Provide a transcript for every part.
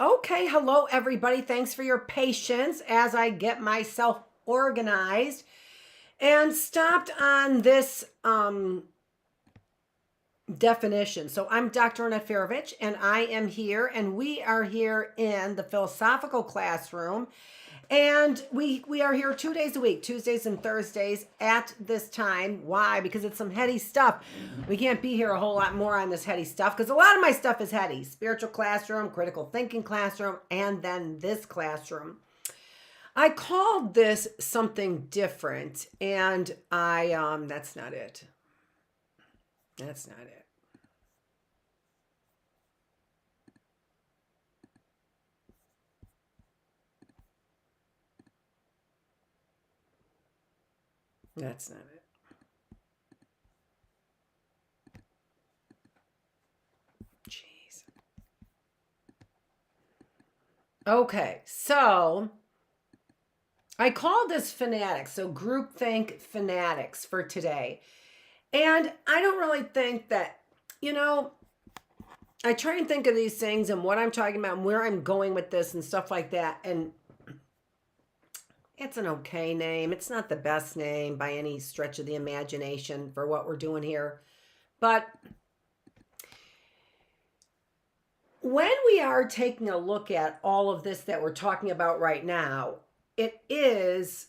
Okay, hello everybody. Thanks for your patience as I get myself organized and stopped on this definition. So I'm Dr. Annette Feravich and I am here and we are here in the philosophical classroom. And we are here 2 days a week, Tuesdays and Thursdays at this time. Why? Because it's some heady stuff. We can't be here a whole lot more on this heady stuff because a lot of my stuff is heady. Spiritual classroom, critical thinking classroom, and then this classroom. I called this something different and that's not it. That's not it. That's not it. Jeez. Okay, so I called this Fanatics, so groupthink Fanatics for today. And I don't really think that, I try and think of these things and what I'm talking about and where I'm going with this and stuff like that. And it's an okay name. It's not the best name by any stretch of the imagination for what we're doing here. But when we are taking a look at all of this that we're talking about right now, it is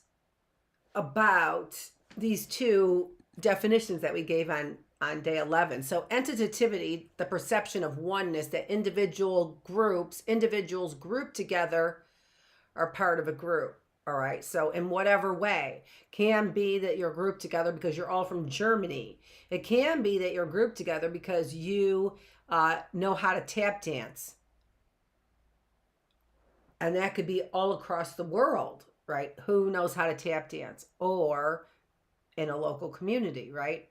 about these two definitions that we gave on day 11. So entitativity, the perception of oneness, that individuals grouped together are part of a group. All right. So in whatever way, can be that you're grouped together because you're all from Germany. It can be that you're grouped together because you know how to tap dance. And that could be all across the world, right? Who knows how to tap dance, or in a local community, right?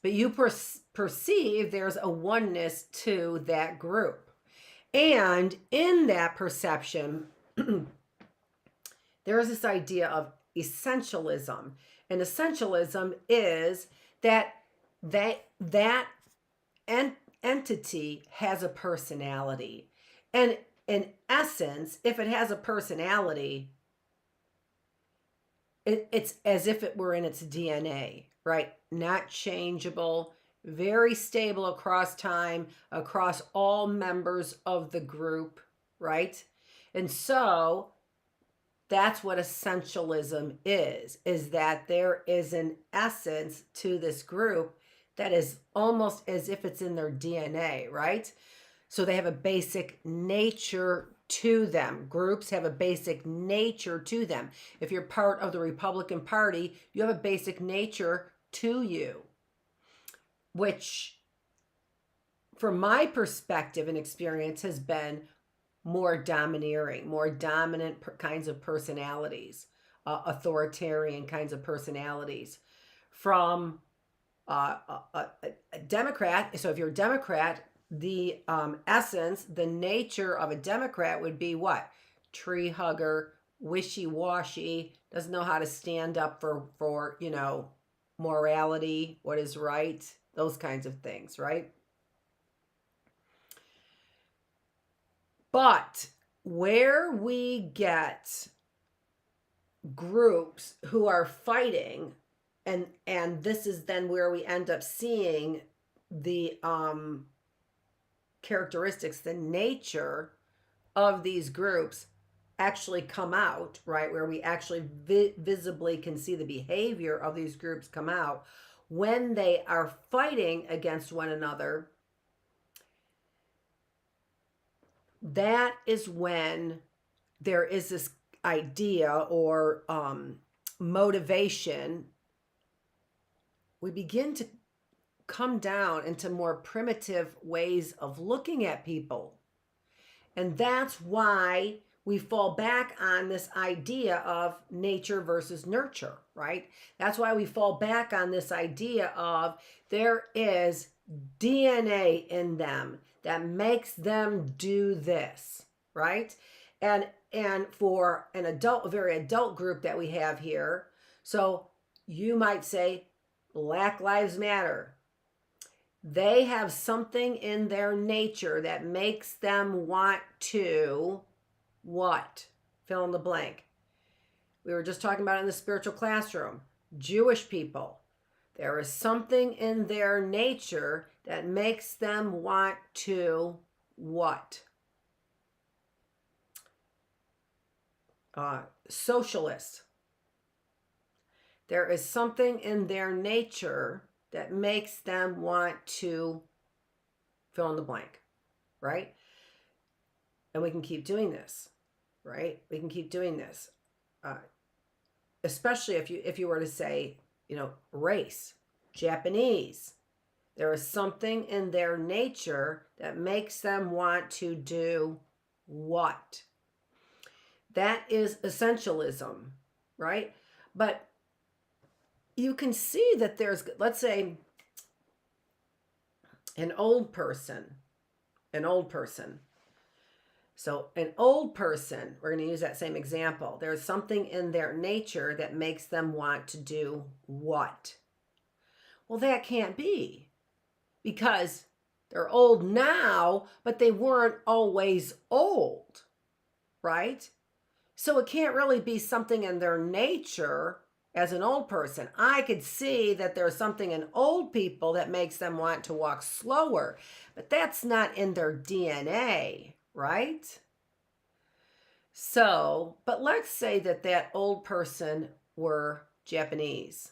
But you perceive there's a oneness to that group. And in that perception, there is this idea of essentialism. And essentialism is that entity has a personality. And in essence, if it has a personality, it's as if it were in its DNA, right? Not changeable, very stable across time, across all members of the group, right? And so that's what essentialism is that there is an essence to this group that is almost as if it's in their DNA, right? So they have a basic nature to them. Groups have a basic nature to them. If you're part of the Republican Party, you have a basic nature to you, which from my perspective and experience has been more domineering, more dominant kinds of personalities, authoritarian kinds of personalities. From a Democrat, so if you're a Democrat, the essence, the nature of a Democrat would be what? Tree hugger, wishy-washy, doesn't know how to stand up for morality, what is right, those kinds of things, right? But where we get groups who are fighting, and this is then where we end up seeing the characteristics, the nature of these groups actually come out, right? Where we actually visibly can see the behavior of these groups come out when they are fighting against one another. That is when there is this idea or motivation. We begin to come down into more primitive ways of looking at people. And that's why we fall back on this idea of nature versus nurture, right? That's why we fall back on this idea of there is DNA in them that makes them do this, right? And for an adult, a very adult group that we have here, so you might say Black Lives Matter. They have something in their nature that makes them want to what? Fill in the blank. We were just talking about it in the spiritual classroom. Jewish people. There is something in their nature that makes them want to what? Socialist. There is something in their nature that makes them want to fill in the blank, right? And we can keep doing this, right? We can keep doing this, especially if you were to say, race, Japanese. There is something in their nature that makes them want to do what? That is essentialism, right? But you can see that there's, let's say, an old person. So an old person, we're going to use that same example. There's something in their nature that makes them want to do what? Well, that can't be, because they're old now, but they weren't always old, right? So it can't really be something in their nature as an old person. I could see that there's something in old people that makes them want to walk slower, but that's not in their DNA, right? So, but let's say that that old person were Japanese.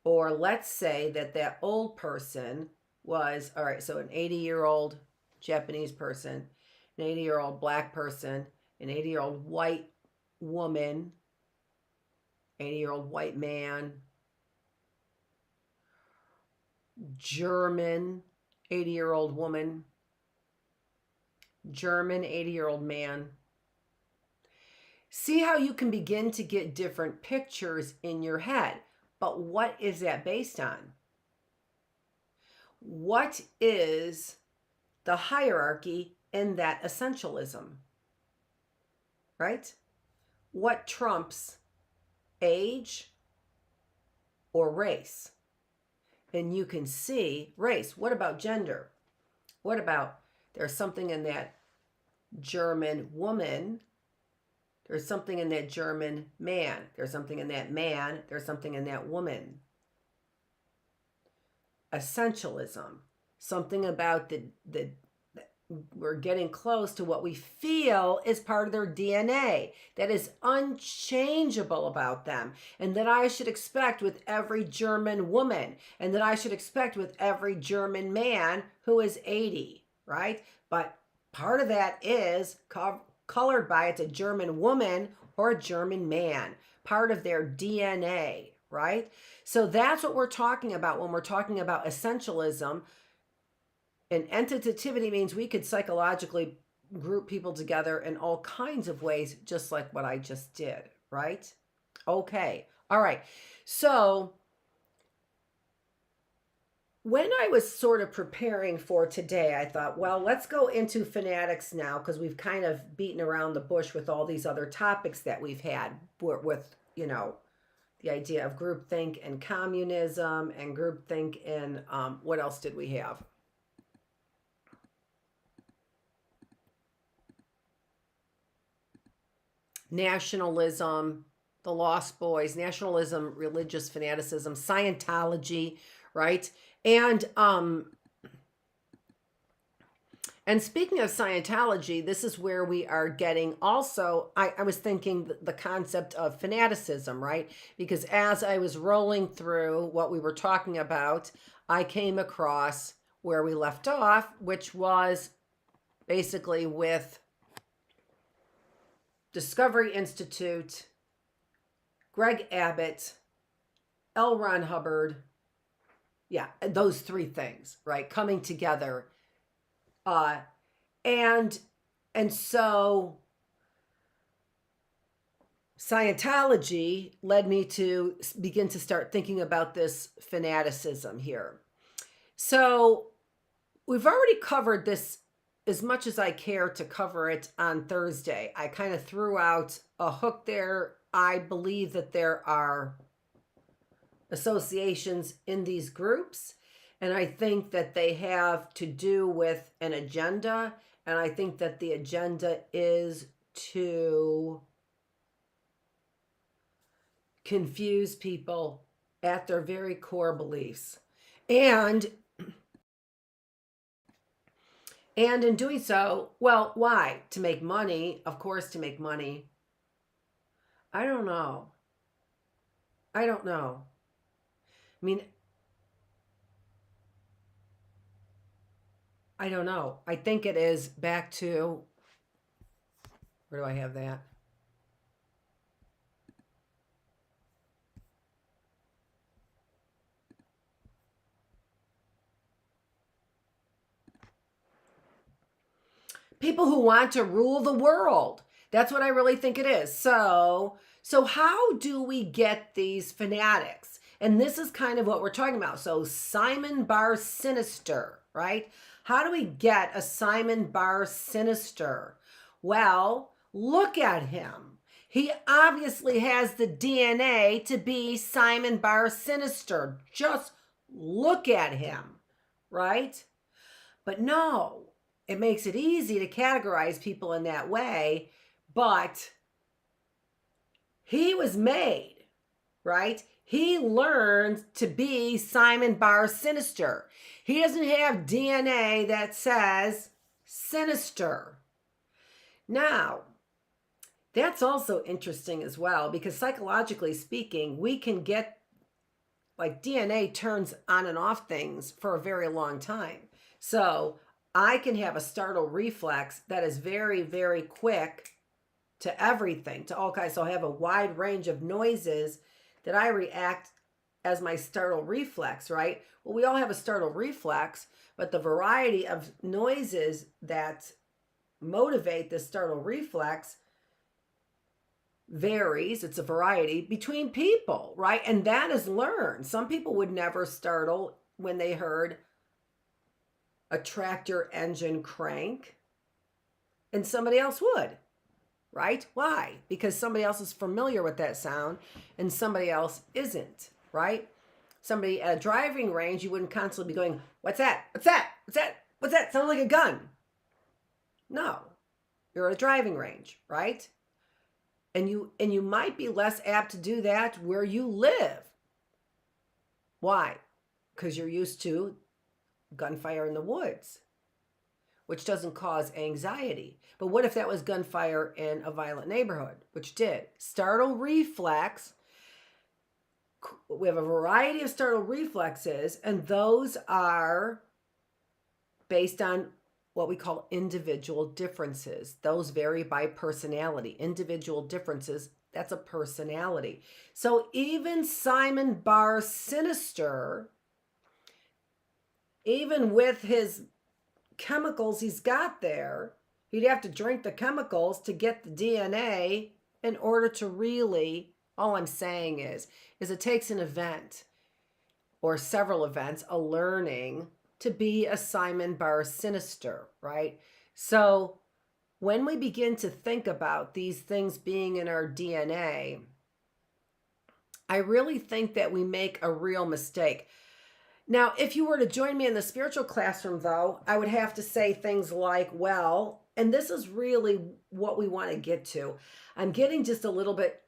Or let's say that that old person was, all right, so an 80-year-old Japanese person, an 80-year-old black person, an 80-year-old white woman, 80-year-old white man, German 80-year-old woman, German 80-year-old man. See how you can begin to get different pictures in your head. But what is that based on? What is the hierarchy in that essentialism? Right? What trumps age or race? And you can see race. What about gender? What about there's something in that German woman? There's something in that German man. There's something in that man. There's something in that woman. Essentialism. Something about the we're getting close to what we feel is part of their DNA, that is unchangeable about them, and that I should expect with every German woman, and that I should expect with every German man who is 80, right? But part of that is colored by it's a German woman or a German man, part of their DNA, right? So that's what we're talking about when we're talking about essentialism. And entitativity means we could psychologically group people together in all kinds of ways, just like what I just did, right? Okay. All right. So when I was sort of preparing for today, I thought, well, let's go into Fanatics now, because we've kind of beaten around the bush with all these other topics that we've had with, the idea of groupthink and communism and groupthink and what else did we have? Nationalism, the Lost Boys, nationalism, religious fanaticism, Scientology, right? And speaking of Scientology, this is where we are getting also, I was thinking the concept of fanaticism, right? Because as I was rolling through what we were talking about, I came across where we left off, which was basically with Discovery Institute, Greg Abbott, L. Ron Hubbard. Yeah, those three things, right? Coming together. And so Scientology led me to begin to start thinking about this fanaticism here. So we've already covered this as much as I care to cover it on Thursday. I kind of threw out a hook there. I believe that there are associations in these groups, And I think that they have to do with an agenda. And I think that the agenda is to confuse people at their very core beliefs. And in doing so, well, why? To make money, of course, to make money. I don't know. I don't know. I mean, I don't know. I think it is back to, where do I have that? People who want to rule the world. That's what I really think it is. So how do we get these fanatics? And this is kind of what we're talking about. So Simon Bar Sinister, right? How do we get a Simon Bar Sinister? Well, look at him. He obviously has the DNA to be Simon Bar Sinister. Just look at him, right? But no, it makes it easy to categorize people in that way, but he was made, right? He learned to be Simon Bar Sinister. He doesn't have DNA that says sinister. Now, that's also interesting as well, because psychologically speaking, we can get, like, DNA turns on and off things for a very long time. So I can have a startle reflex that is very, very quick to everything, to all kinds. So I have a wide range of noises that I react as my startle reflex, right? Well, we all have a startle reflex, but the variety of noises that motivate this startle reflex varies. It's a variety between people, right? And that is learned. Some people would never startle when they heard a tractor engine crank, and somebody else would, right? Why? Because somebody else is familiar with that sound and somebody else isn't, right? Somebody at a driving range, you wouldn't constantly be going, what's that? What's that? What's that? What's that? Sounds like a gun. No, you're at a driving range, right? And you might be less apt to do that where you live. Why? Because you're used to gunfire in the woods, which doesn't cause anxiety. But what if that was gunfire in a violent neighborhood, which did? Startle reflex. We have a variety of startle reflexes, and those are based on what we call individual differences. Those vary by personality. Individual differences, that's a personality. So even Simon Bar Sinister, even with his chemicals he's got there, he'd have to drink the chemicals to get the DNA in order to really, all I'm saying is it takes an event or several events, a learning, to be a Simon Bar Sinister, right? So when we begin to think about these things being in our DNA, I really think that we make a real mistake. Now, if you were to join me in the spiritual classroom, though, I would have to say things like, well, and this is really what we want to get to. I'm getting just a little bit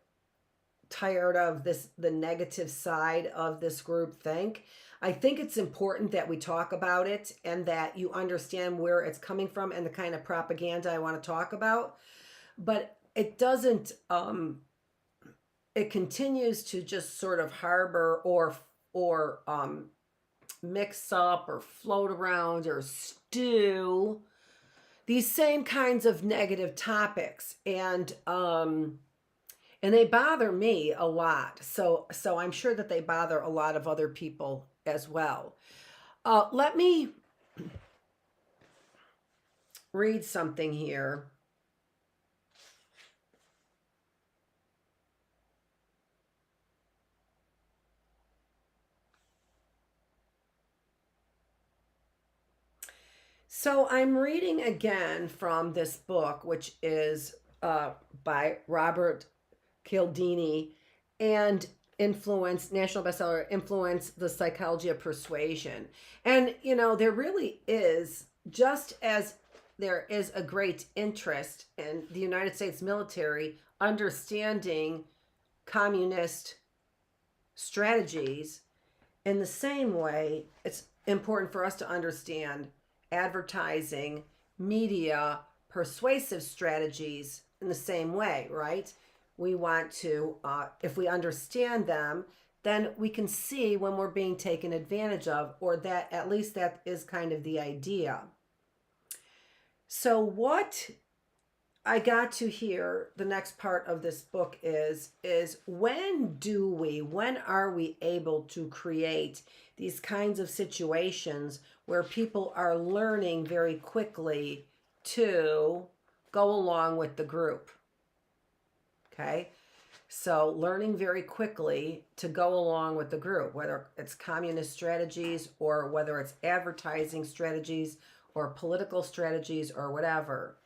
tired of the negative side of this group think. I think it's important that we talk about it and that you understand where it's coming from and the kind of propaganda I want to talk about. But it doesn't, it continues to just sort of harbor or mix up or float around or stew these same kinds of negative topics, and they bother me a lot. So I'm sure that they bother a lot of other people as well. Let me read something here. So I'm reading again from this book, which is by Robert Cialdini, and national bestseller, Influence the Psychology of Persuasion. And, you know, there really is, just as there is a great interest in the United States military understanding communist strategies, in the same way, it's important for us to understand advertising, media, persuasive strategies in the same way, right? We want to, if we understand them, then we can see when we're being taken advantage of, or that at least that is kind of the idea. So what I got to hear, the next part of this book is when are we able to create these kinds of situations where people are learning very quickly to go along with the group? Okay, so learning very quickly to go along with the group, whether it's communist strategies or whether it's advertising strategies or political strategies or whatever.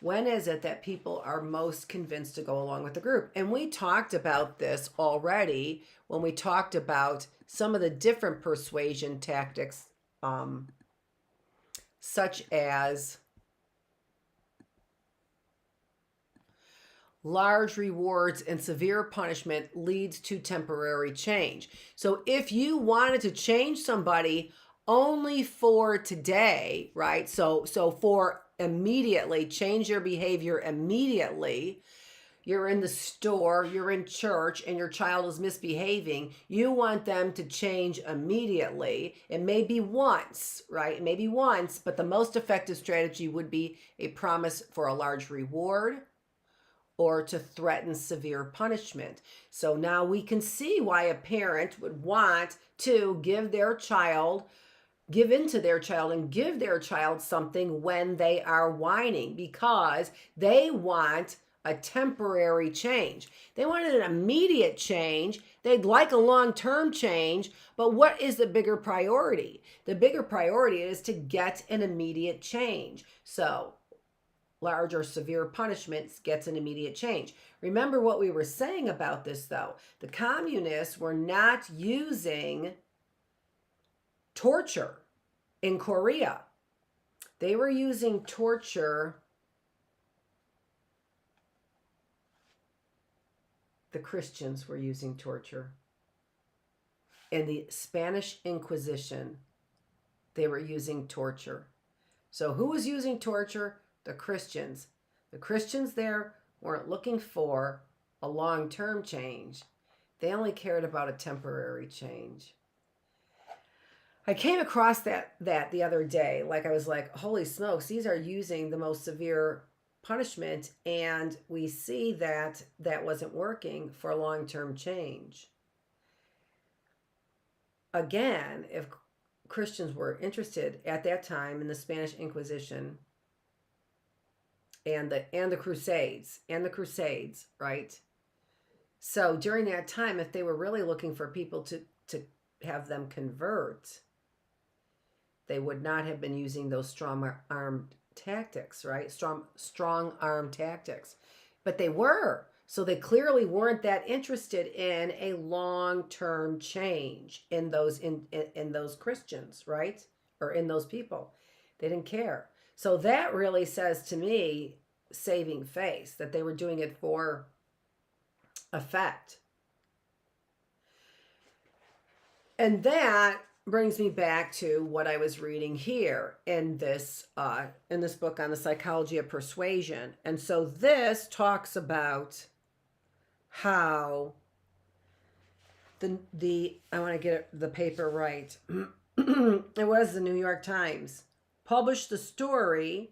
When is it that people are most convinced to go along with the group? And we talked about this already when we talked about some of the different persuasion tactics, such as large rewards and severe punishment leads to temporary change. So if you wanted to change somebody only for today, right? So for immediately, change your behavior immediately. You're in the store, you're in church, and your child is misbehaving. You want them to change immediately. It may be once, right? It may be once, but the most effective strategy would be a promise for a large reward or to threaten severe punishment. So now we can see why a parent would want to give in to their child and give their child something when they are whining, because they want a temporary change. They want an immediate change. They'd like a long-term change, but what is the bigger priority? The bigger priority is to get an immediate change. So large or severe punishments gets an immediate change. Remember what we were saying about this, though. The communists were not using torture in Korea. They were using torture. The Christians were using torture. In the Spanish Inquisition, they were using torture. So who was using torture? The Christians. The Christians there weren't looking for a long-term change. They only cared about a temporary change. I came across that the other day. Like, I was like, holy smokes, these are using the most severe punishment, and we see that that wasn't working for long-term change. Again, if Christians were interested at that time in the Spanish Inquisition and the Crusades, right? So during that time, if they were really looking for people to have them convert, they would not have been using those strong-armed tactics, right? Strong-arm tactics. But they were. So they clearly weren't that interested in a long-term change in those Christians, right? Or in those people. They didn't care. So that really says to me, saving face, that they were doing it for effect. And that brings me back to what I was reading here in this book on the psychology of persuasion. And so this talks about how I want to get the paper right. It was the New York Times published the story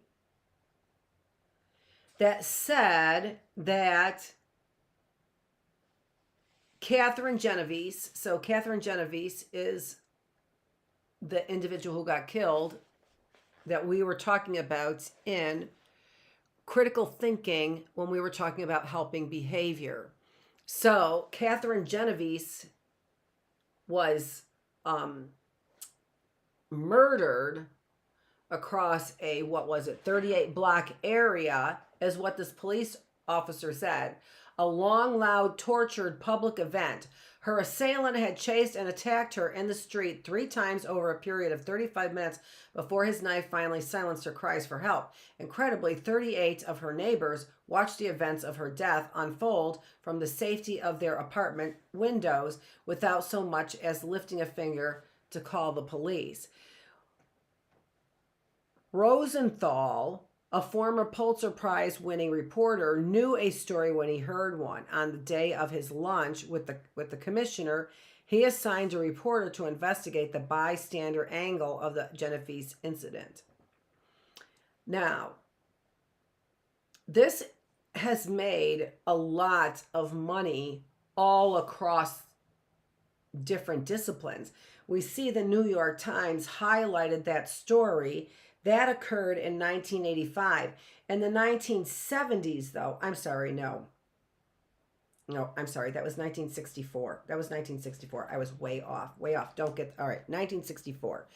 that said that Catherine Genovese, so Catherine Genovese is the individual who got killed that we were talking about in critical thinking when we were talking about helping behavior. So Catherine Genovese was murdered across a, 38 block area, is what this police officer said. A long, loud, tortured public event. Her assailant had chased and attacked her in the street 3 times over a period of 35 minutes before his knife finally silenced her cries for help. Incredibly, 38 of her neighbors watched the events of her death unfold from the safety of their apartment windows without so much as lifting a finger to call the police. Rosenthal, a former Pulitzer Prize winning reporter, knew a story when he heard one. On the day of his lunch with the commissioner, he assigned a reporter to investigate the bystander angle of the Genovese incident. Now, this has made a lot of money all across different disciplines. We see the New York Times highlighted that story. That occurred in 1985. In the 1970s, though, I'm sorry, that was 1964. That was 1964. I was way off. All right, 1964.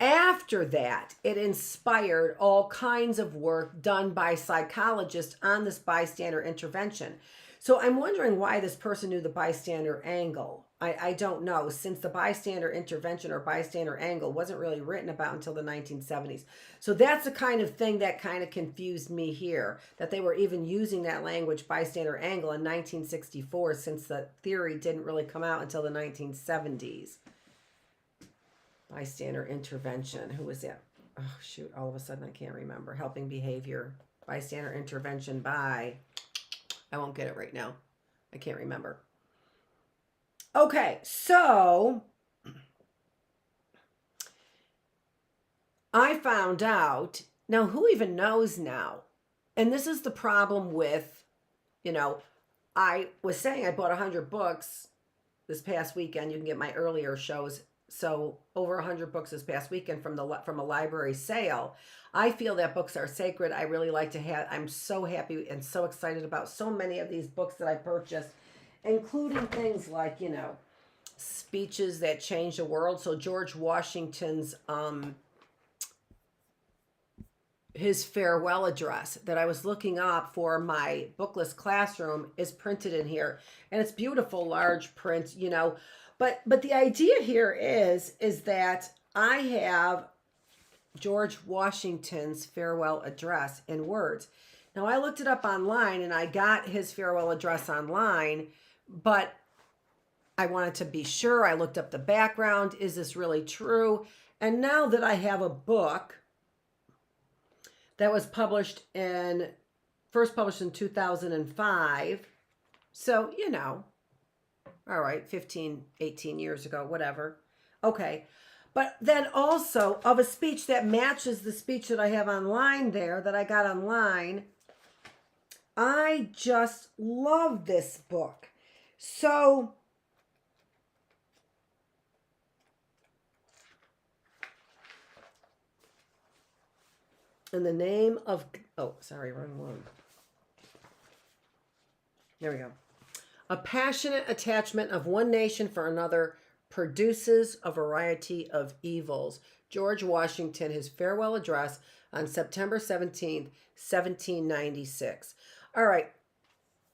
After that, it inspired all kinds of work done by psychologists on this bystander intervention. So I'm wondering why this person knew the bystander angle. I don't know, since the bystander intervention or bystander angle wasn't really written about until the 1970s. So that's the kind of thing that kind of confused me here, that they were even using that language, bystander angle, in 1964, since the theory didn't really come out until the 1970s. Bystander intervention. Who was that? Oh, shoot. All of a sudden, I can't remember. Helping behavior. Bystander intervention by... I won't get it right now. I can't remember. Okay, so I found out, now who even knows now? And this is the problem with, I was saying I bought 100 books this past weekend. You can get my earlier shows. So over 100 books this past weekend from a library sale. I feel that books are sacred. I really like to have, I'm so happy and so excited about so many of these books that I purchased, including things like, speeches that change the world. So George Washington's, his farewell address that I was looking up for my Bookless classroom is printed in here. And it's beautiful, large print, But the idea here is that I have George Washington's farewell address in words. Now, I looked it up online and I got his farewell address online, but I wanted to be sure. I looked up the background. Is this really true? And now that I have a book that was first published in 2005, so, all right, 15, 18 years ago, whatever. Okay. But then also of a speech that matches the speech that I have online there, that I got online. I just love this book. So in the name of, wrong one. There we go. A passionate attachment of one nation for another produces a variety of evils. George Washington, his farewell address on September 17th, 1796. All right.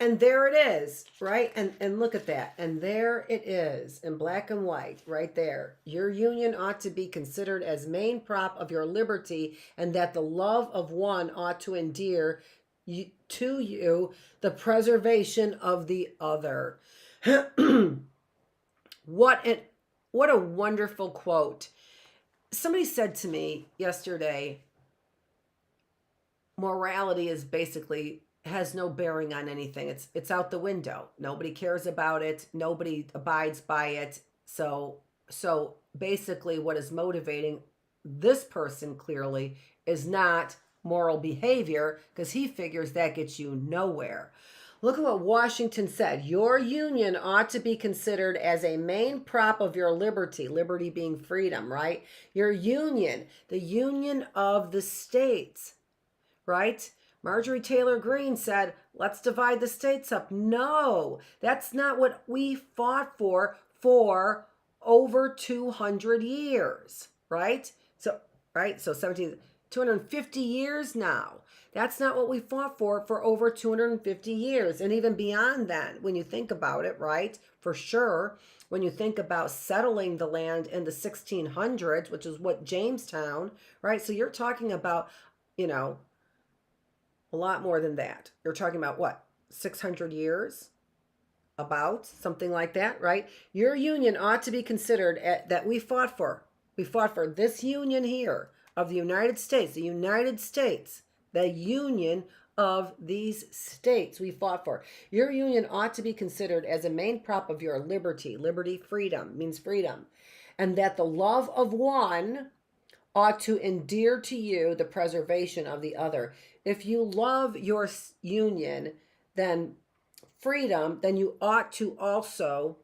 And there it is, right? And look at that. And there it is in black and white right there. Your union ought to be considered as main prop of your liberty, and that the love of one ought to endear to you the preservation of the other. What a wonderful quote. Somebody said to me yesterday, morality is basically has no bearing on anything. It's out the window. Nobody cares about it. Nobody abides by it. So basically what is motivating this person clearly is not moral behavior, because he figures that gets you nowhere. Look at what Washington said. Your union ought to be considered as a main prop of your liberty. Liberty being freedom, right? Your union, the union of the states, right? Marjorie Taylor Greene said, let's divide the states up. No, that's not what we fought for over 200 years, right? So 17, 250 years now. That's not what we fought for over 250 years. And even beyond that, when you think about it, right? For sure, when you think about settling the land in the 1600s, which is what Jamestown, right? So you're talking about, you know, a lot more than that. You're talking about what? 600 years? About something like that, right? Your union ought to be considered that we fought for. We fought for this union here of the United States, the United States, the union of these states we fought for. Your union ought to be considered as a main prop of your liberty. Liberty, freedom, means freedom. And that the love of one ought to endear to you the preservation of the other. If you love your union, then freedom, then you ought to also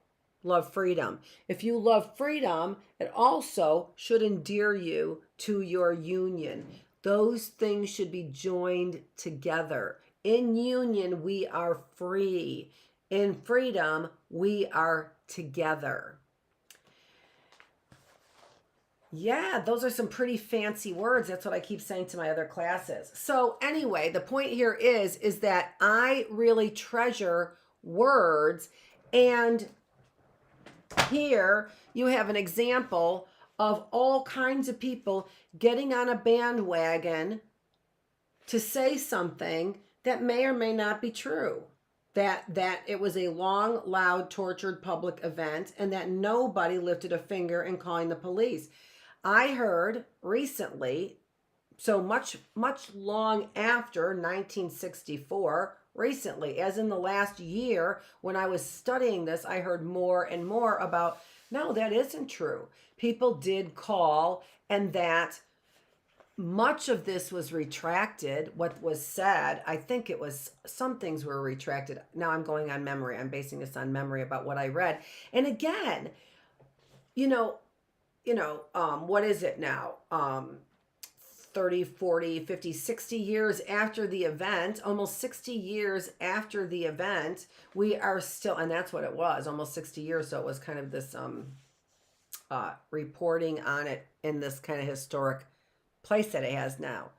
love freedom. If you love freedom, it also should endear you to your union. Those things should be joined together. In union, we are free. In freedom, we are together. Yeah, those are some pretty fancy words. That's what I keep saying to my other classes. So anyway, the point here is that I really treasure words. And here you have an example of all kinds of people getting on a bandwagon to say something that may or may not be true. That it was a long, loud, tortured public event and that nobody lifted a finger in calling the police. I heard recently, so much long after 1964, recently, as in the last year, when I was studying this, I heard more and more about, no, that isn't true. People did call, and that much of this was retracted. What was said, I think it was, some things were retracted. Now I'm going on memory. I'm basing this on memory about what I read. And again, what is it now? 30, 40, 50, 60 years after the event, almost 60 years after the event, we are still, and that's what it was, almost 60 years. So it was kind of this reporting on it in this kind of historic place that it has now.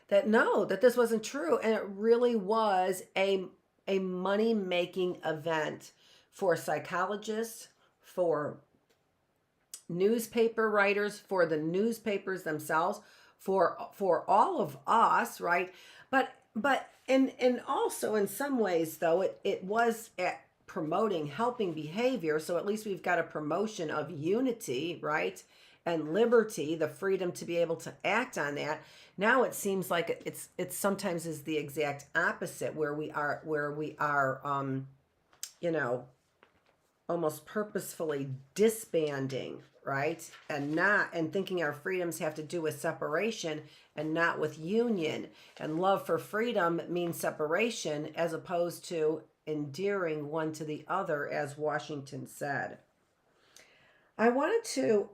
That this wasn't true. And it really was a money-making event for psychologists, for newspaper writers, for the newspapers themselves, for all of us, right? But and also in some ways, though, it was at promoting helping behavior. So at least we've got a promotion of unity, right? And liberty, the freedom to be able to act on that. Now it seems like it's sometimes is the exact opposite, where we are almost purposefully disbanding, right? And thinking our freedoms have to do with separation and not with union. And love for freedom means separation as opposed to endearing one to the other, as Washington said. I wanted to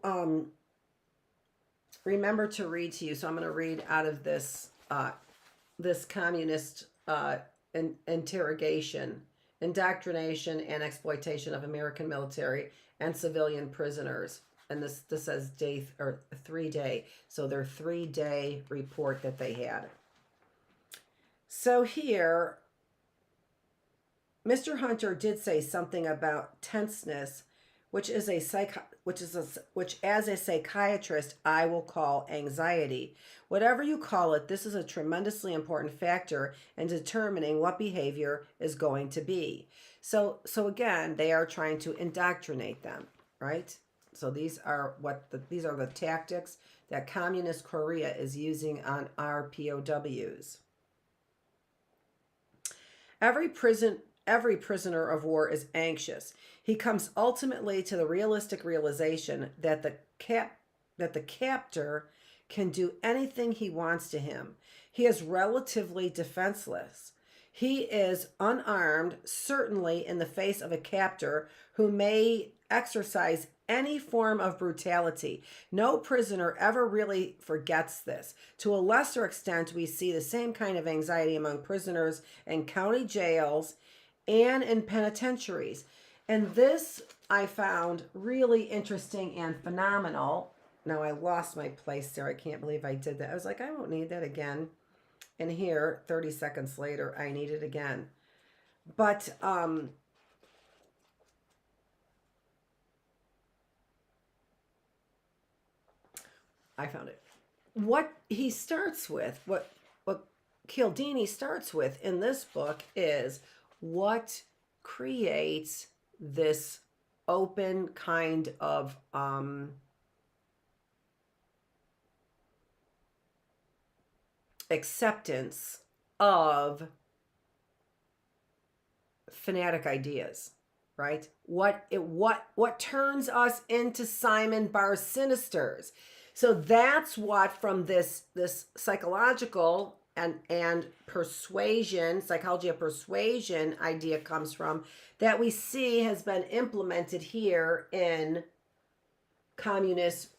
remember to read to you, so I'm going to read out of this communist indoctrination and exploitation of American military and civilian prisoners. And this says 3-day. So their 3-day report that they had. So here, Mr. Hunter did say something about tenseness, which as a psychiatrist I will call anxiety. Whatever you call it, this is a tremendously important factor in determining what behavior is going to be. So again, they are trying to indoctrinate them, right? So these are the tactics that Communist Korea is using on our POWs. Every prisoner of war is anxious. He comes ultimately to the realistic realization that the captor can do anything he wants to him. He is relatively defenseless. He is unarmed, certainly in the face of a captor who may exercise any form of brutality. No prisoner ever really forgets this. To a lesser extent, we see the same kind of anxiety among prisoners in county jails and in penitentiaries. And this I found really interesting and phenomenal. now I lost my place there. I can't believe I did that. I was like, I won't need that again. And here, 30 seconds later, I need it again. But I found it. What he starts with, what Cialdini starts with in this book is what creates this open kind of acceptance of fanatic ideas, right? What turns us into Simon Bar Sinisters? So that's what from this psychological and persuasion, psychology of persuasion idea comes from, that we see has been implemented here in communist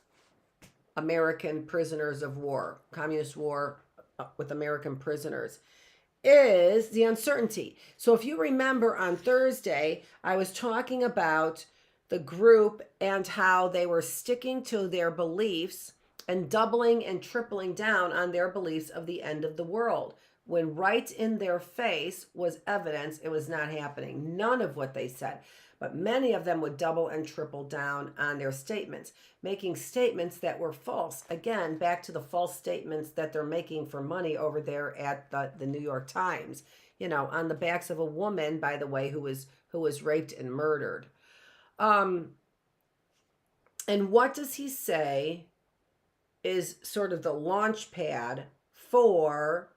American prisoners of war, communist war with American prisoners, is the uncertainty. So if you remember on Thursday, I was talking about the group and how they were sticking to their beliefs and doubling and tripling down on their beliefs of the end of the world, when right in their face was evidence it was not happening. None of what they said, but many of them would double and triple down on their statements, making statements that were false. Again, back to the false statements that they're making for money over there at the New York Times, you know, on the backs of a woman, by the way, who was raped and murdered. And what does he say is sort of the launch pad for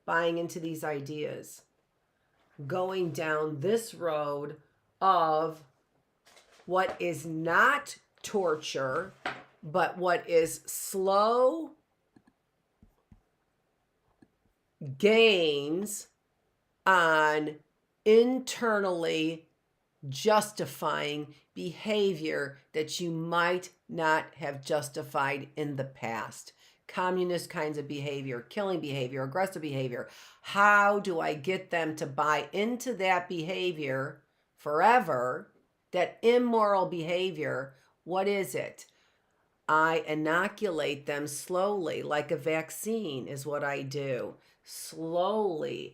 buying into these ideas? Going down this road of what is not torture, but what is slow gains on internally justifying behavior that you might not have justified in the past. Communist kinds of behavior, killing behavior, aggressive behavior. How do I get them to buy into that behavior forever, that immoral behavior? What is it? I inoculate them slowly, like a vaccine is what I do. Slowly